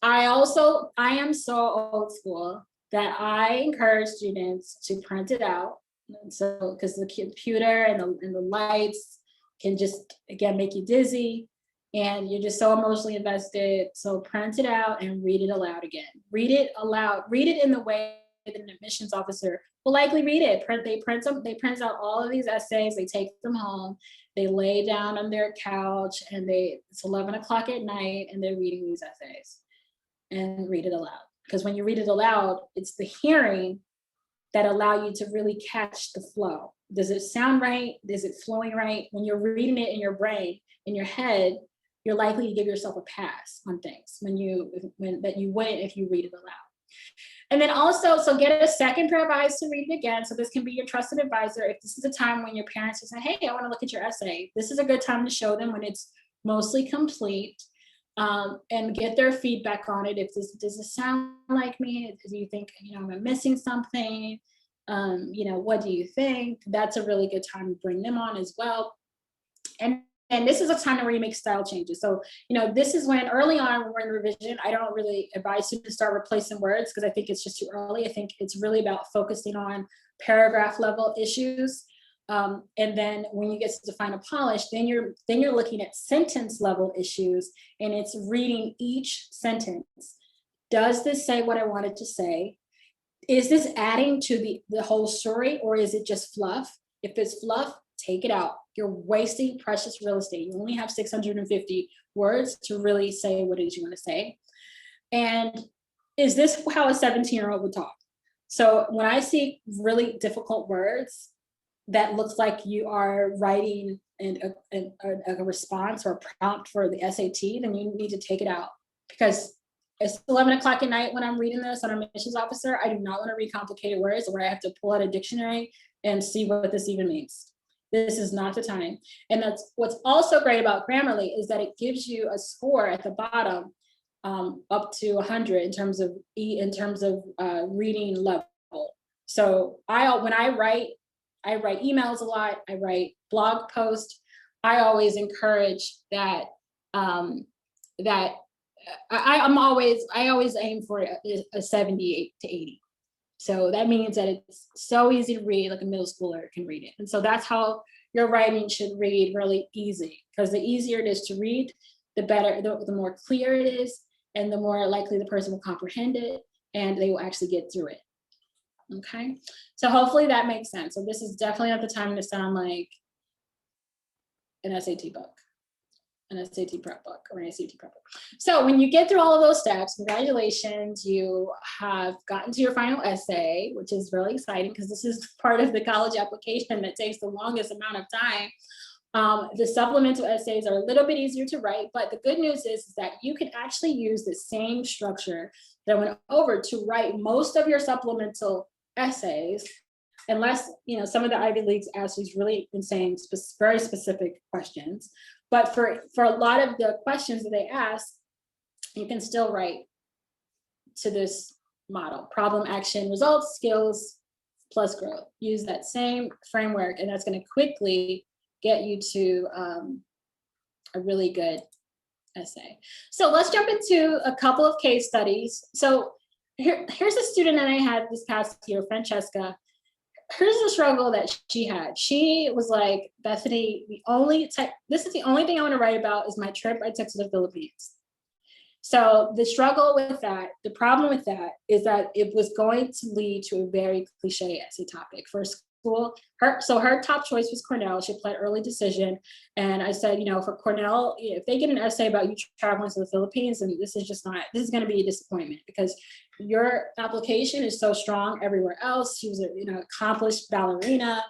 I am so old school that I encourage students to print it out. And so, because the computer and the lights can just, again, make you dizzy. And you're just so emotionally invested. So print it out and read it aloud again. Read it aloud. Read it in the way an admissions officer will likely read it. They print out all of these essays, they take them home, they lay down on their couch, and it's 11 o'clock at night, and they're reading these essays and read it aloud. Because when you read it aloud, it's the hearing that allow you to really catch the flow. Does it sound right? Is it flowing right? When you're reading it in your brain, in your head, you're likely to give yourself a pass on things that you wouldn't if you read it aloud. And then also, so get a second pair of eyes to read it again. So this can be your trusted advisor. If this is a time when your parents are saying, hey, I want to look at your essay, this is a good time to show them when it's mostly complete, and get their feedback on it. Does this sound like me? Do you think, I'm missing something? What do you think? That's a really good time to bring them on as well. And this is a time where you make style changes. So, this is when early on when we're in revision, I don't really advise students to start replacing words because I think it's just too early. I think it's really about focusing on paragraph level issues. And then when you get to the final polish, then you're looking at sentence level issues, and it's reading each sentence. Does this say what I wanted to say? Is this adding to the whole story, or is it just fluff? If it's fluff, take it out. You're wasting precious real estate. You only have 650 words to really say what it is you want to say. And is this how a 17-year-old would talk? So when I see really difficult words that looks like you are writing a response or a prompt for the SAT, then you need to take it out, because it's 11 o'clock at night when I'm reading this on a admissions officer. I do not want to read complicated words where I have to pull out a dictionary and see what this even means. This is not the time. And that's what's also great about Grammarly, is that it gives you a score at the bottom, up to 100 in terms of reading level. So when I write emails a lot, I write blog posts. I always encourage that I always aim for a 78 to 80. So that means that it's so easy to read, like a middle schooler can read it. And so that's how your writing should read, really easy, because the easier it is to read, the better, the more clear it is, and the more likely the person will comprehend it and they will actually get through it. Okay, so hopefully that makes sense. So this is definitely not the time to sound like an SAT book, an SAT prep book, or an SAT prep book. So when you get through all of those steps, congratulations, you have gotten to your final essay, which is really exciting because this is part of the college application that takes the longest amount of time. The supplemental essays are a little bit easier to write, but the good news is that you can actually use the same structure that I went over to write most of your supplemental essays, unless, you know, some of the Ivy Leagues ask these really insane, very specific questions. But for a lot of the questions that they ask, you can still write to this model: problem, action, results, skills, plus growth. Use that same framework, and that's going to quickly get you to a really good essay. So let's jump into a couple of case studies. So here's a student that I had this past year, Francesca. Here's the struggle that she had. She was like, Bethany, this is the only thing I want to write about is my trip I took to the Philippines. So the struggle with that, the problem with that, is that it was going to lead to a very cliche essay topic for school. Her top choice was Cornell. She applied early decision. And I said, you know, for Cornell, if they get an essay about you traveling to the Philippines, and this is going to be a disappointment, because your application is so strong everywhere else. She was a, you know, accomplished ballerina,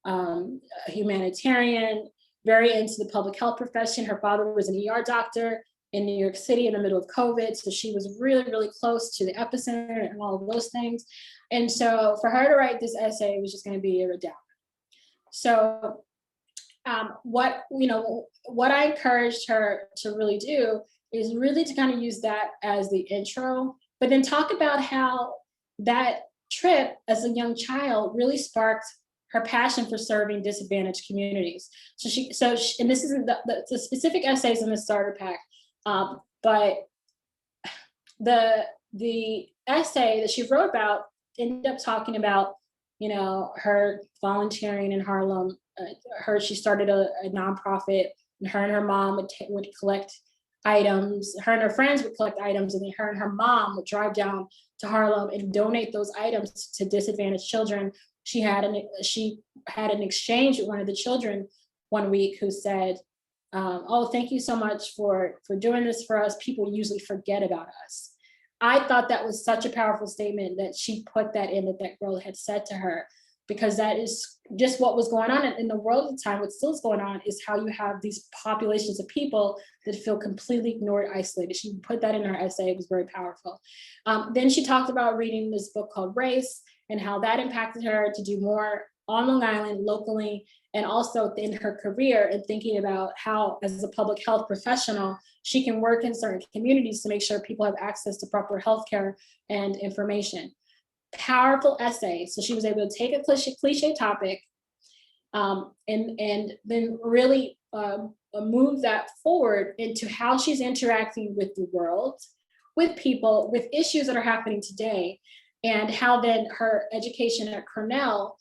a humanitarian, very into the public health profession. Her father was an ER doctor in New York City in the middle of COVID. So she was really, really close to the epicenter and all of those things. And so for her to write this essay was just going to be a redounding. So what I encouraged her to really do is really to kind of use that as the intro, but then talk about how that trip as a young child really sparked her passion for serving disadvantaged communities. And this isn't the specific essays in the starter pack, but the essay that she wrote about ended up talking about, you know, her volunteering in Harlem. She started a nonprofit, and her mom would collect items. Her and her friends would collect items, and then her and her mom would drive down to Harlem and donate those items to disadvantaged children. She had an exchange with one of the children one week who said, oh, thank you so much for doing this for us. People usually forget about us. I thought that was such a powerful statement that she put that in, that girl had said to her, because that is just what was going on in the world at the time. What still is going on is how you have these populations of people that feel completely ignored, isolated. She put that in her essay. It was very powerful. Then she talked about reading this book called Race and how that impacted her to do more on Long Island locally, and also in her career, and thinking about how, as a public health professional, she can work in certain communities to make sure people have access to proper healthcare and information. Powerful essay. So she was able to take a cliche topic and then really move that forward into how she's interacting with the world, with people, with issues that are happening today, and how then her education at Cornell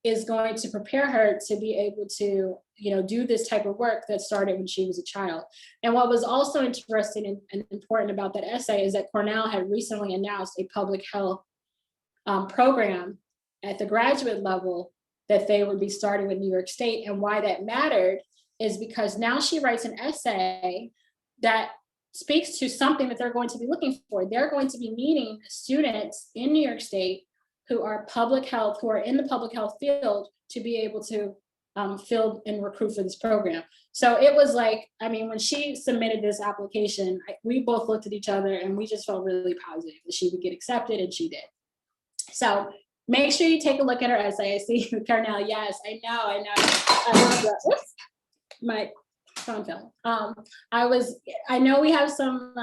is going to prepare her to be able to, you know, do this type of work that started when she was a child. And what was also interesting and important about that essay is that Cornell had recently announced a public health program at the graduate level that they would be starting with New York State. And why that mattered is because now she writes an essay that speaks to something that they're going to be looking for. They're going to be meeting students in New York State who are in the public health field, to be able to fill and recruit for this program. So it was like, I mean, when she submitted this application, we both looked at each other and we just felt really positive that she would get accepted, and she did. So Make sure you take a look at her essay. I see Cornell. Yes, I know. I love that. Whoops, my phone fell. I know we have some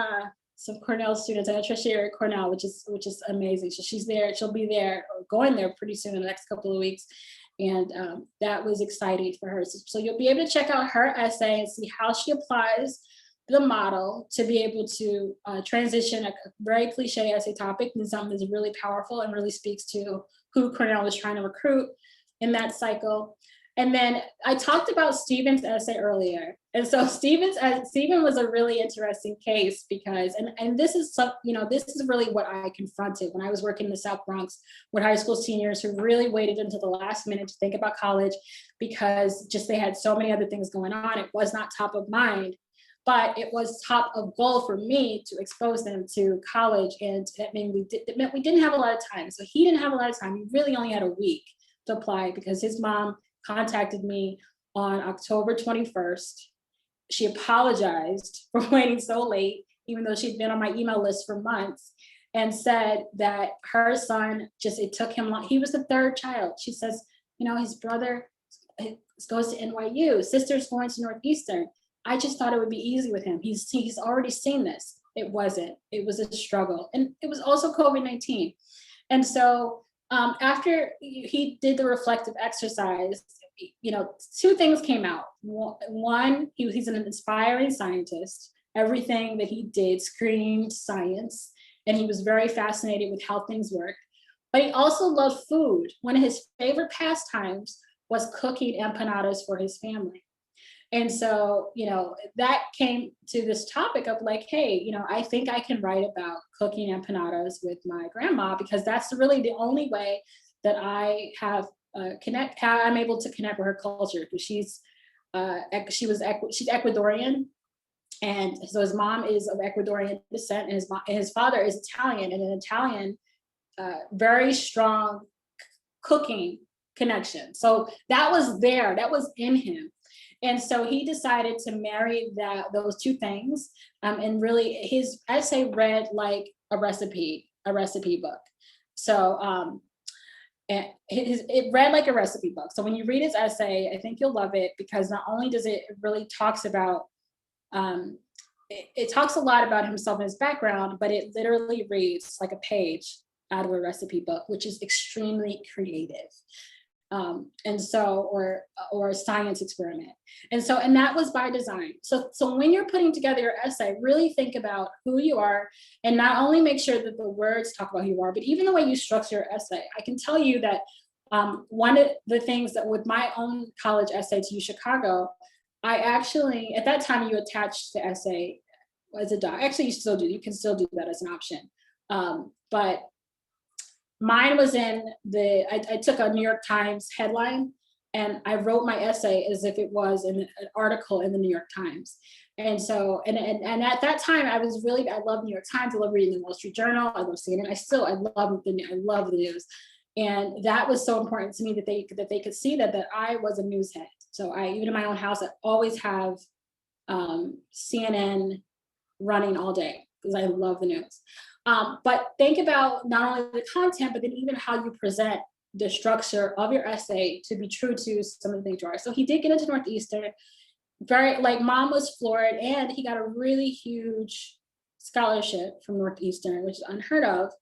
Cornell students. I know Tricia at Cornell, which is amazing. So she's there. She'll be there or going there pretty soon in the next couple of weeks. And that was exciting for her. So you'll be able to check out her essay and see how she applies the model to be able to transition a very cliche essay topic into something that's really powerful and really speaks to who Cornell was trying to recruit in that cycle. And then I talked about Stephen's essay earlier. And so Stephen was a really interesting case because, and this is really what I confronted when I was working in the South Bronx with high school seniors who really waited until the last minute to think about college because just they had so many other things going on. It was not top of mind, but it was top of goal for me to expose them to college. And that meant we didn't have a lot of time. So he didn't have a lot of time. He really only had a week to apply because his mom contacted me on October 21st. She apologized for waiting so late, even though she'd been on my email list for months, and said that her son it took him long. He was the third child. She says, his brother goes to NYU, sister's going to Northeastern. I just thought it would be easy with him. He's already seen this. It wasn't. It was a struggle. And it was also COVID-19. And so after he did the reflective exercise, two things came out. One, he's an inspiring scientist. Everything that he did screamed science, and he was very fascinated with how things work. But he also loved food. One of his favorite pastimes was cooking empanadas for his family. And so, that came to this topic of like, hey, I think I can write about cooking empanadas with my grandma because that's really the only way that I have how I'm able to connect with her culture because she's Ecuadorian, and so his mom is of Ecuadorian descent, and his father is Italian, and an Italian very strong cooking connection. So that was there, that was in him. And so he decided to marry those two things. And really his essay read like a recipe book. So it read like a recipe book. So when you read his essay, I think you'll love it because not only does it really talks about, it talks a lot about himself and his background, but it literally reads like a page out of a recipe book, which is extremely creative. And so, or a science experiment. And that was by design. So when you're putting together your essay, really think about who you are and not only make sure that the words talk about who you are, but even the way you structure your essay. I can tell you that one of the things that with my own college essay to UChicago, I actually, at that time you attached the essay as a doc. Actually, you can still do that as an option. But mine was in I took a New York Times headline and I wrote my essay as if it was an article in the New York Times. And so, and at that time, I love New York Times. I love reading the Wall Street Journal. I love CNN. I love the news. And that was so important to me that they could see that I was a news head. So even in my own house, I always have CNN running all day because I love the news. But think about not only the content, but then even how you present the structure of your essay to be true to some of the things you are. So he did get into Northeastern, mom was floored, and he got a really huge scholarship from Northeastern, which is unheard of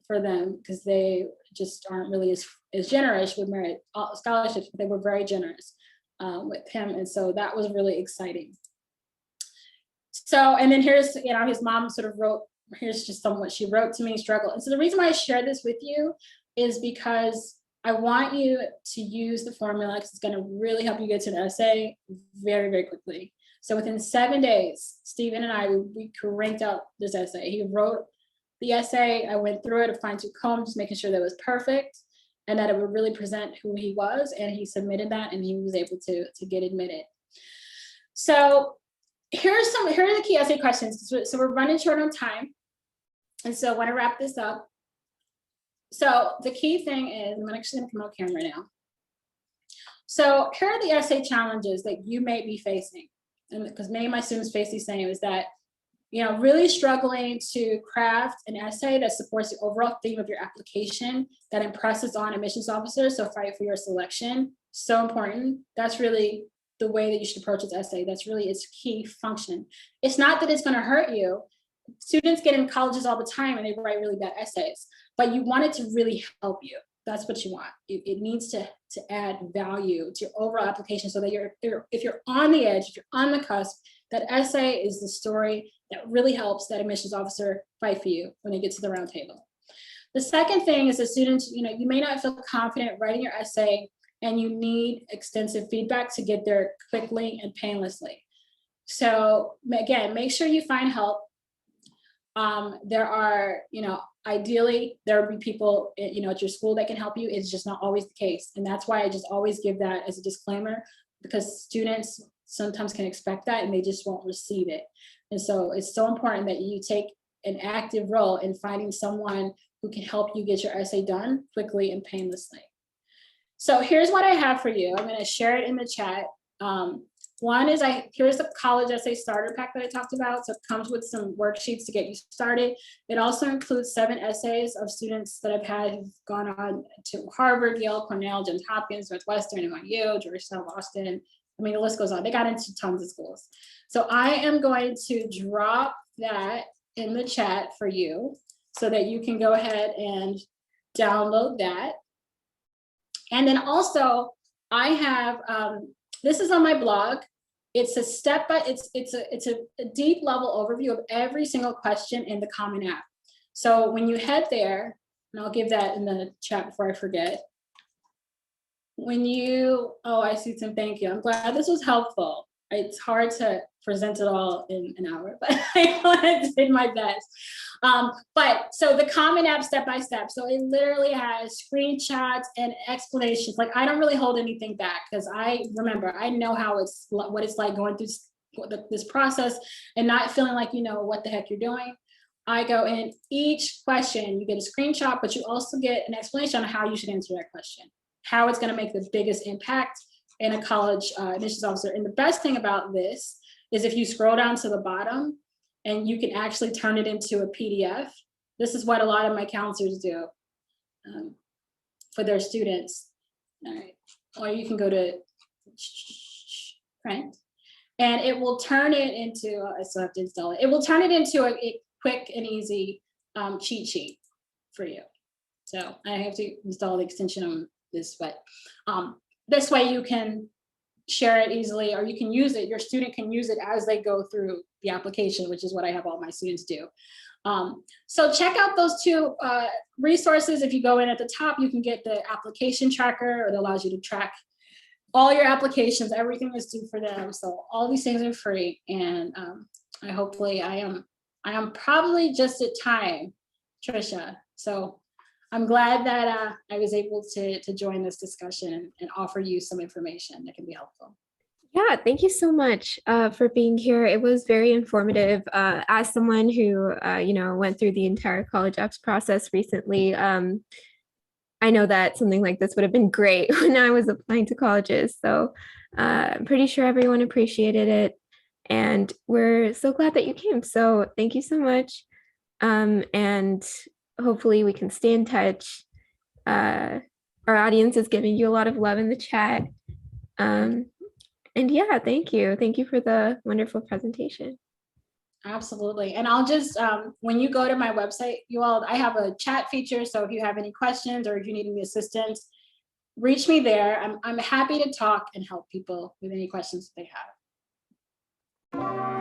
for them because they just aren't really as generous with merit scholarships, but they were very generous with him. And so that was really exciting. So, and then here's, his mom sort of wrote, here's just some what she wrote to me, struggle. And so the reason why I share this with you is because I want you to use the formula because it's going to really help you get to an essay very, very quickly. So within 7 days, Stephen and I, we cranked out this essay. He wrote the essay. I went through it a fine-tooth comb, just making sure that it was perfect and that it would really present who he was. And he submitted that and he was able to get admitted. So here are the key essay questions. So we're running short on time. And so I want to wrap this up. So the key thing is, I'm actually going to come on camera now. So here are the essay challenges that you may be facing. And because many of my students face these same, is that really struggling to craft an essay that supports the overall theme of your application, that impresses on admissions officers, so fight for your selection, so important. That's really the way that you should approach this essay. That's really its key function. It's not that it's going to hurt you. Students get in colleges all the time and they write really bad essays, but you want it to really help you. That's what you want. It needs to add value to your overall application, so that if you're on the edge, if you're on the cusp, that essay is the story that really helps that admissions officer fight for you when they get to the round table. The second thing is that students, you may not feel confident writing your essay, and you need extensive feedback to get there quickly and painlessly. So again, make sure you find help. There are, ideally, there will be people, at your school that can help you. It's just not always the case. And that's why I just always give that as a disclaimer, because students sometimes can expect that and they just won't receive it. And so it's so important that you take an active role in finding someone who can help you get your essay done quickly and painlessly. So here's what I have for you. I'm going to share it in the chat. One is here's the college essay starter pack that I talked about. So it comes with some worksheets to get you started. It also includes 7 essays of students that I've had who've gone on to Harvard, Yale, Cornell, Johns Hopkins, Northwestern, NYU, Georgetown, Boston. I mean, the list goes on. They got into tons of schools. So I am going to drop that in the chat for you so that you can go ahead and download that. And then also I have, this is on my blog. It's a it's a deep level overview of every single question in the Common App. So when you head there, and I'll give that in the chat before I forget. I see some, thank you. I'm glad this was helpful. It's hard to present it all in an hour, but I did my best. But so the Common App step-by-step. So it literally has screenshots and explanations. Like, I don't really hold anything back, because I know what it's like going through this process and not feeling like you know what the heck you're doing. I go in each question, you get a screenshot, but you also get an explanation on how you should answer that question, how it's going to make the biggest impact in a college admissions officer. And the best thing about this is if you scroll down to the bottom and you can actually turn it into a PDF. This is what a lot of my counselors do for their students. All right. Or you can go to print, and it will turn it into, I still have to install it. It will turn it into a quick and easy cheat sheet for you. So I have to install the extension on this, but this way you can share it easily, or you can use it, your student can use it as they go through the application, which is what I have all my students do. So check out those 2 resources. If you go in at the top, you can get the application tracker, that allows you to track all your applications. Everything is due for them. So all these things are free. And I am probably just at time, Trisha. So I'm glad that I was able to join this discussion and offer you some information that can be helpful. Yeah, thank you so much for being here. It was very informative. As someone who, went through the entire college apps process recently, I know that something like this would have been great when I was applying to colleges. So I'm pretty sure everyone appreciated it. And we're so glad that you came. So thank you so much. And hopefully we can stay in touch. Our audience is giving you a lot of love in the chat. And yeah, thank you. Thank you for the wonderful presentation. Absolutely. And I'll just, when you go to my website, I have a chat feature. So if you have any questions or if you need any assistance, reach me there. I'm happy to talk and help people with any questions that they have.